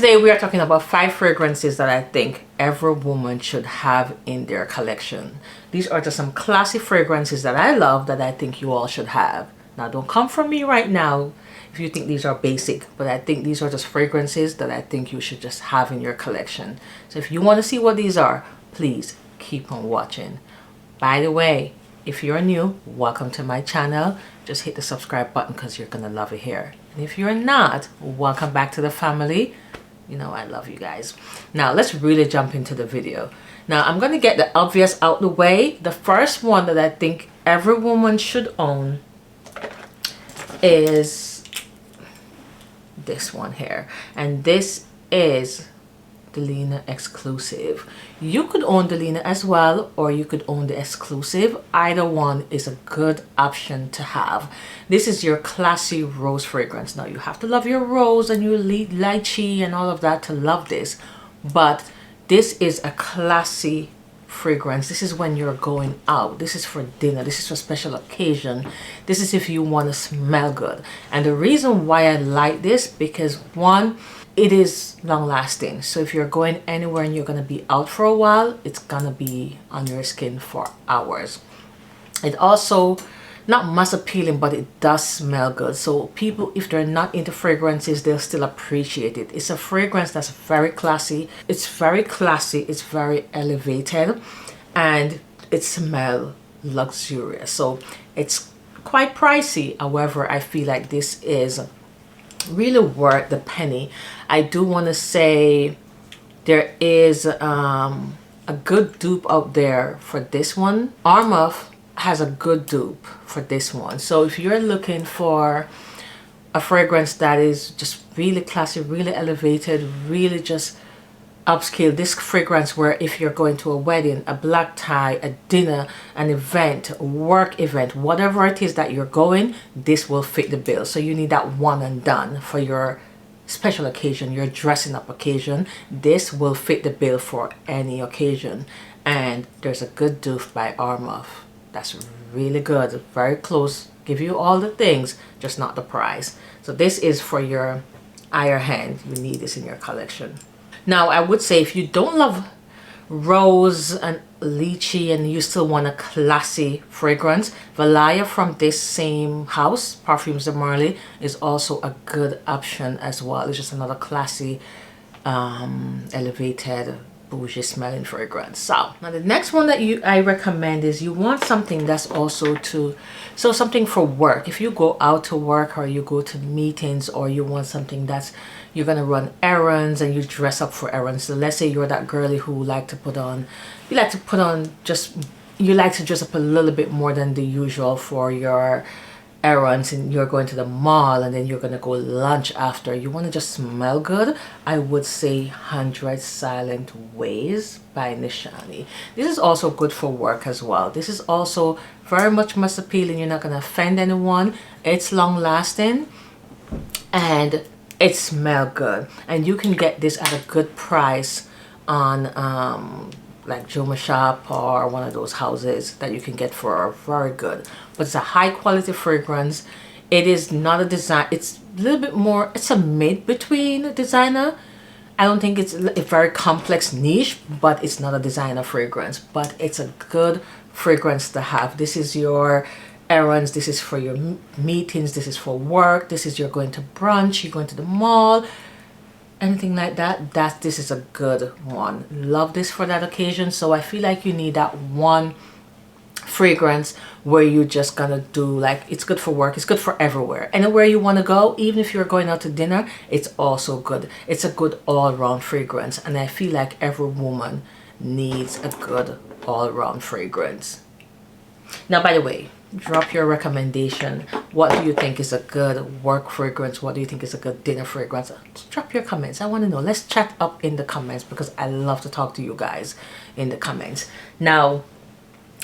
today we are talking about 5 fragrances that I think every woman should have in their collection. These are just some classy fragrances that I love that I think you all should have. Now don't come from me right now if you think these are basic, but I think these are just fragrances that I think you should just have in your collection. So if you want to see what these are, please keep on watching. By the way, if you're new, welcome to my channel. Just hit the subscribe button because you're gonna love it here. And if you're not, welcome back to the family. You know I love you guys. Now let's really jump into the video. Now I'm gonna get the obvious out the way. The first one that I think every woman should own is this one here, and this is Delina exclusive. You could own Delina as well, or you could own the exclusive. Either one is a good option to have. This is your classy rose fragrance. Now you have to love your rose and your lychee and all of that to love this, but this is a classy fragrance. This is when you're going out. This is for dinner. This is for special occasion. This is if you want to smell good. And the reason why I like this, because one, it is long lasting. So if you're going anywhere and you're going to be out for a while, it's going to be on your skin for hours. It also, not mass appealing, but it does smell good. So people, if they're not into fragrances, they'll still appreciate it. It's a fragrance that's very classy. It's very classy. It's very elevated, and it smells luxurious. So it's quite pricey. However, I feel like this is really worth the penny. I do want to say there is a good dupe out there for this one. Armaf has a good dupe for this one. So if you're looking for a fragrance that is just really classy, really elevated, really just upscale, this fragrance where if you're going to a wedding, a black tie, a dinner, an event, a work event, whatever it is that you're going, this will fit the bill. So you need that one and done for your special occasion, your dressing up occasion. This will fit the bill for any occasion. And there's a good dupe by Armaf that's really good, very close, give you all the things, just not the price. So this is for your eye or hand. You need this in your collection. Now I would say if you don't love rose and lychee and you still want a classy fragrance, Valaya from this same house, Parfums de Marly, is also a good option as well. It's just another classy, elevated, bougie smelling fragrance. So now the next one that I recommend is you want something that's also something for work. If you go out to work or you go to meetings, or you want something that's you're gonna run errands and you dress up for errands. So let's say you're that girly who you like to dress up a little bit more than the usual for your errands, and you're going to the mall and then you're gonna go lunch after. You want to just smell good. I would say 100 Silent Ways by Nishani. This is also good for work as well. This is also very much mass appealing. You're not gonna offend anyone. It's long lasting and it smells good, and you can get this at a good price on like Joma Shop or one of those houses that you can get for very good. But it's a high quality fragrance. It is not a design, it's a little bit more, it's a mid between designer. I don't think it's a very complex niche, but it's not a designer fragrance, but it's a good fragrance to have. This is your errands, this is for your meetings, this is for work, this is you're going to brunch, you're going to the mall, anything like that. This is a good one. Love this for that occasion. So I feel like you need that one fragrance where you're just gonna do, like, it's good for work, it's good for everywhere, anywhere you want to go. Even if you're going out to dinner, it's also good. It's a good all-around fragrance, and I feel like every woman needs a good all-around fragrance. Now, by the way, drop your recommendation. What do you think is a good work fragrance? What do you think is a good dinner fragrance? Drop your comments. I want to know. Let's chat up in the comments, because I love to talk to you guys in the comments. Now,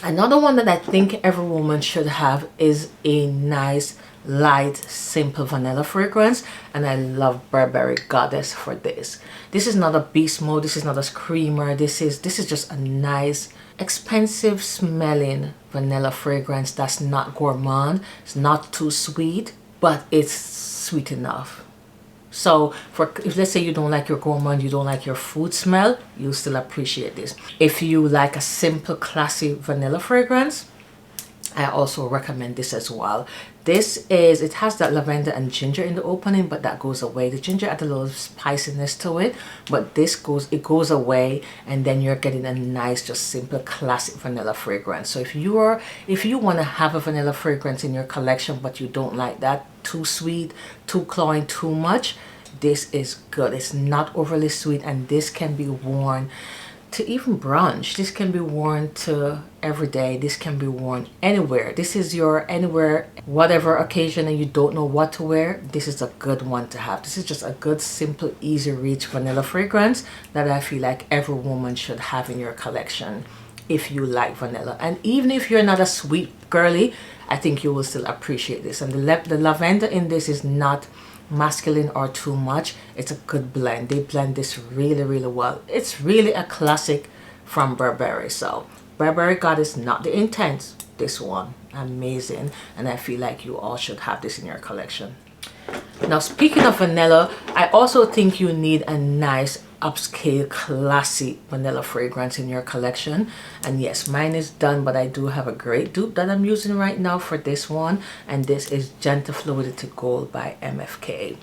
another one that I think every woman should have is a nice, light, simple vanilla fragrance, and I love Burberry Goddess for this. This is not a beast mode. This is not a screamer. This is just a nice, expensive smelling vanilla fragrance that's not gourmand. It's not too sweet, but it's sweet enough. So for, if let's say you don't like your gourmand, you don't like your food smell, you'll still appreciate this. If you like a simple classy vanilla fragrance, I also recommend this as well. This is, it has that lavender and ginger in the opening, but that goes away. The ginger adds a little spiciness to it, but this goes away, and then you're getting a nice, just simple classic vanilla fragrance. So if you want to have a vanilla fragrance in your collection, but you don't like that too sweet, too cloying, too much, this is good. It's not overly sweet, and this can be worn to even brunch. This can be worn to every day. This can be worn anywhere. This is your anywhere, whatever occasion, and you don't know what to wear, this is a good one to have. This is just a good, simple, easy reach vanilla fragrance that I feel like every woman should have in your collection if you like vanilla. And even if you're not a sweet girly, I think you will still appreciate this. And the lavender in this is not masculine or too much. It's a good blend. They blend this really, really well. It's really a classic from Burberry. So Burberry Goddess, not the intense, this one, amazing. And I feel like you all should have this in your collection. Now, speaking of vanilla, I also think you need a nice upscale classy vanilla fragrance in your collection. And yes, mine is done, but I do have a great dupe that I'm using right now for this one, and this is Gentle Fluidity Gold by MFK.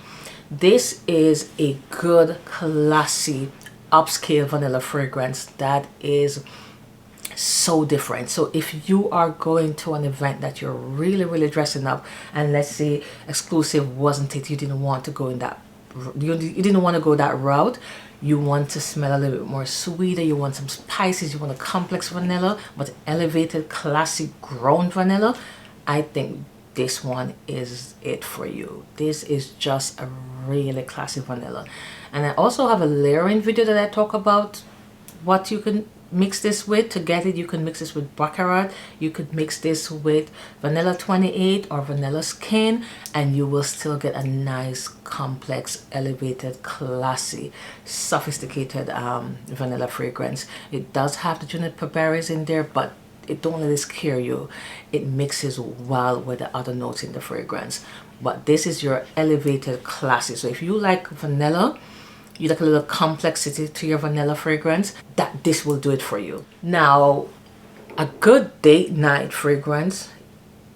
This is a good classy upscale vanilla fragrance that is so different. So if you are going to an event that you're really dressing up, and let's say exclusive wasn't it, you didn't want to go in that, you didn't want to go that route, you want to smell a little bit more sweeter, you want some spices, you want a complex vanilla but elevated classic grown vanilla, I think this one is it for you. This is just a really classic vanilla. And I also have a layering video that I talk about what you can mix this with to get it. You can mix this with Baccarat, you could mix this with Vanilla 28 or Vanilla Skin, and you will still get a nice, complex, elevated, classy, sophisticated vanilla fragrance. It does have the juniper berries in there, but it don't let it scare you. It mixes well with the other notes in the fragrance. But this is your elevated, classy. So if you like vanilla, you like a little complexity to your vanilla fragrance, this will do it for you. Now, a good date night fragrance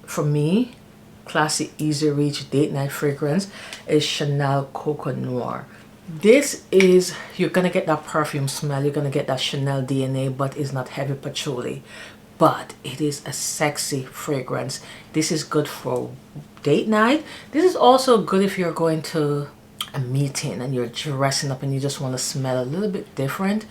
for me, classy, easy reach date night fragrance, is Chanel Coco Noir. This is, you're gonna get that perfume smell, you're gonna get that Chanel DNA, but it's not heavy patchouli. But it is a sexy fragrance. This is good for date night. This is also good if you're going to a meeting and you're dressing up and you just want to smell a little bit different.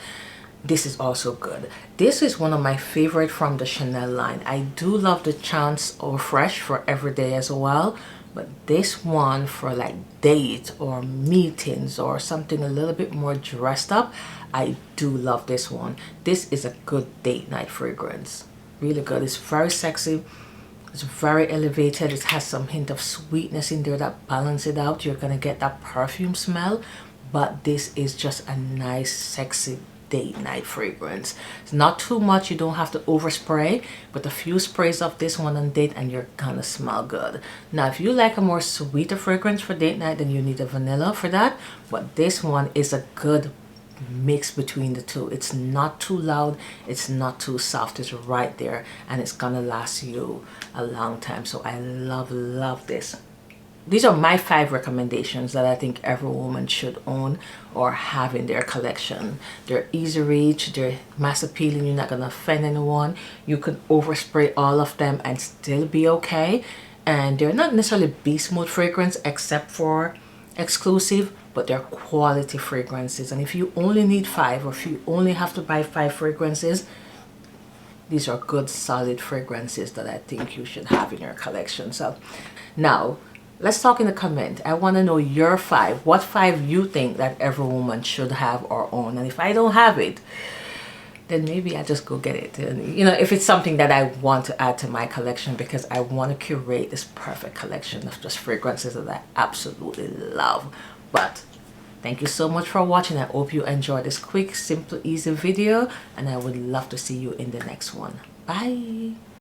This is also good. This is one of my favorite from the Chanel line. I do love the Chance Eau Fresh for everyday as well, but this one for like dates or meetings or something a little bit more dressed up, I do love this one. This is a good date night fragrance. Really good. It's very sexy. It's very elevated. It has some hint of sweetness in there that balance it out. You're gonna get that perfume smell, but this is just a nice, sexy date night fragrance. It's not too much. You don't have to overspray, but a few sprays of this one on date and you're gonna smell good. Now, if you like a more sweeter fragrance for date night, then you need a vanilla for that. But this one is a good mix between the two. It's not too loud, it's not too soft, it's right there, and it's gonna last you a long time. So I love this. These are my 5 recommendations that I think every woman should own or have in their collection. They're easy reach, they're mass appealing, you're not gonna offend anyone, you can overspray all of them and still be okay, and they're not necessarily beast mode fragrance except for exclusive, but they're quality fragrances. And if you only need 5, or if you only have to buy 5 fragrances, these are good solid fragrances that I think you should have in your collection. So now let's talk in the comment. I want to know your 5. What 5 you think that every woman should have or own? And if I don't have it, then maybe I just go get it. And you know, if it's something that I want to add to my collection, because I want to curate this perfect collection of just fragrances that I absolutely love. But thank you so much for watching. I hope you enjoyed this quick, simple, easy video, and I would love to see you in the next one. Bye.